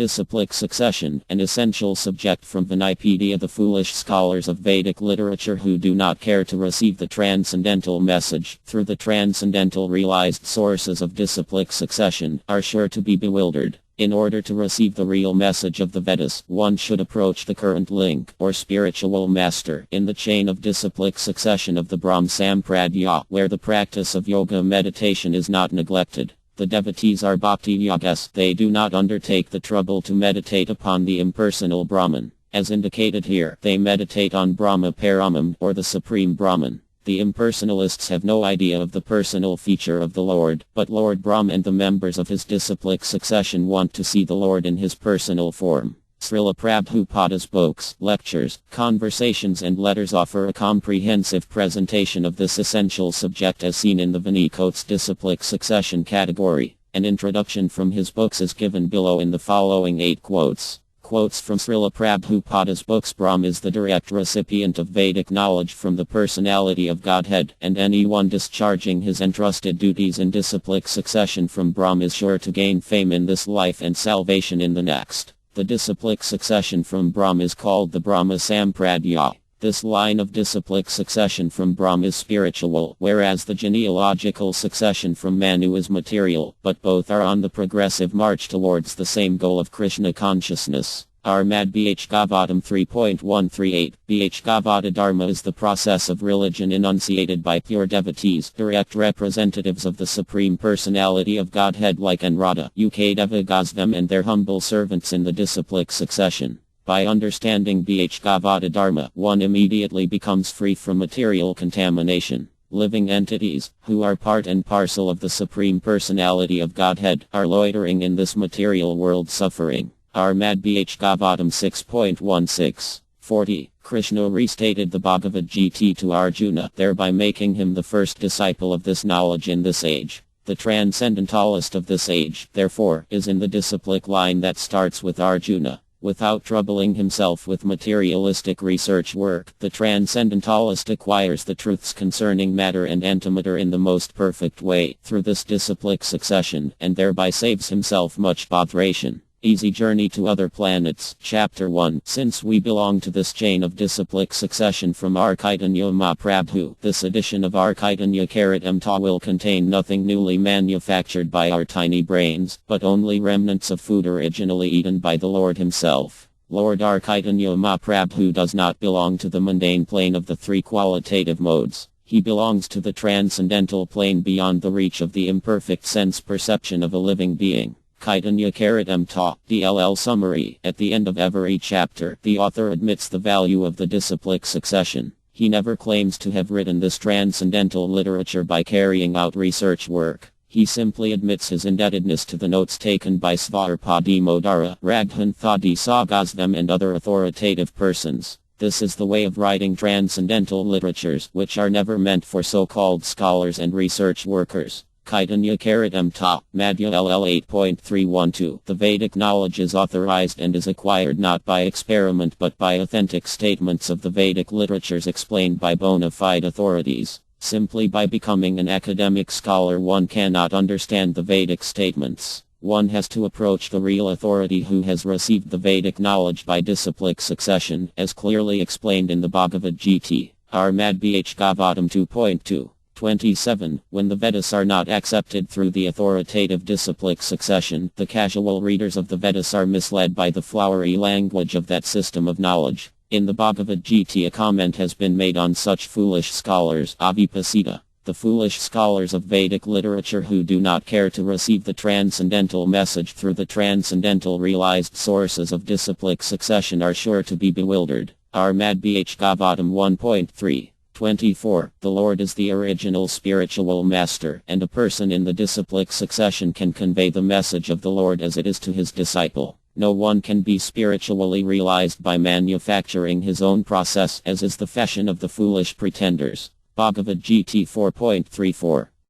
Disciplic Succession, an essential subject from Vinaypedia, the foolish scholars of Vedic literature who do not care to receive the transcendental message through the transcendental realized sources of disciplic succession, are sure to be bewildered. In order to receive the real message of the Vedas, one should approach the current link, or spiritual master, in the chain of disciplic succession of the Brahm Sampradaya, where the practice of yoga meditation is not neglected. The devotees are bhakti yogas. They do not undertake the trouble to meditate upon the impersonal Brahman. As indicated here, they meditate on Brahma Paramam, or the Supreme Brahman. The impersonalists have no idea of the personal feature of the Lord, but Lord Brahma and the members of his disciplic succession want to see the Lord in his personal form. Srila Prabhupada's books, lectures, conversations and letters offer a comprehensive presentation of this essential subject as seen in the Vinaycote's disciplic succession category. An introduction from his books is given below in the following 8 quotes. Quotes from Srila Prabhupada's books. Brahm is the direct recipient of Vedic knowledge from the personality of Godhead, and anyone discharging his entrusted duties in disciplic succession from Brahm is sure to gain fame in this life and salvation in the next. The disciplic succession from Brahm is called the Brahma Sampradaya. This line of disciplic succession from Brahm is spiritual, whereas the genealogical succession from Manu is material, but both are on the progressive march towards the same goal of Krishna consciousness. Armad Bhagavatam 3.138. Bhagavata Dharma is the process of religion enunciated by pure devotees, direct representatives of the Supreme Personality of Godhead like Anuradha, Ukadeva Gosvam and their humble servants in the disciplic succession. By understanding Bhagavata Dharma, one immediately becomes free from material contamination. Living entities, who are part and parcel of the Supreme Personality of Godhead, are loitering in this material world suffering. Armad Bhagavatam 6.16. 40. Krishna restated the Bhagavad Gita to Arjuna, thereby making him the first disciple of this knowledge in this age. The transcendentalist of this age, therefore, is in the disciplic line that starts with Arjuna. Without troubling himself with materialistic research work, the transcendentalist acquires the truths concerning matter and antimatter in the most perfect way, through this disciplic succession, and thereby saves himself much botheration. Easy Journey to Other Planets, Chapter 1. Since we belong to this chain of disciplic succession from our Chaitanya Mahaprabhu, this edition of our Chaitanya Charitamrita will contain nothing newly manufactured by our tiny brains, but only remnants of food originally eaten by the Lord himself. Lord our Chaitanya Mahaprabhu does not belong to the mundane plane of the 3 qualitative modes. He belongs to the transcendental plane beyond the reach of the imperfect sense perception of a living being. Chaitanya Charitamrita, DLL Summary. At the end of every chapter, the author admits the value of the disciplic succession. He never claims to have written this transcendental literature by carrying out research work. He simply admits his indebtedness to the notes taken by Svarpadi Modara, Raghunathadi Sagosvam and other authoritative persons. This is the way of writing transcendental literatures, which are never meant for so-called scholars and research workers. Chaitanya Charitamrita, Madhya LL 8.312. The Vedic knowledge is authorized and is acquired not by experiment but by authentic statements of the Vedic literatures explained by bona fide authorities. Simply by becoming an academic scholar one cannot understand the Vedic statements. One has to approach the real authority who has received the Vedic knowledge by disciplic succession, as clearly explained in the Bhagavad Gita. Armad Bhagavatam 2.2. 27. When the Vedas are not accepted through the authoritative disciplic succession, the casual readers of the Vedas are misled by the flowery language of that system of knowledge. In the Bhagavad Gita a comment has been made on such foolish scholars, avipasita. The foolish scholars of Vedic literature who do not care to receive the transcendental message through the transcendental realized sources of disciplic succession are sure to be bewildered. Armad Bhagavatam 1.3. 24. The Lord is the original spiritual master, and a person in the disciplic succession can convey the message of the Lord as it is to his disciple. No one can be spiritually realized by manufacturing his own process, as is the fashion of the foolish pretenders. Bhagavad Gita 4.34.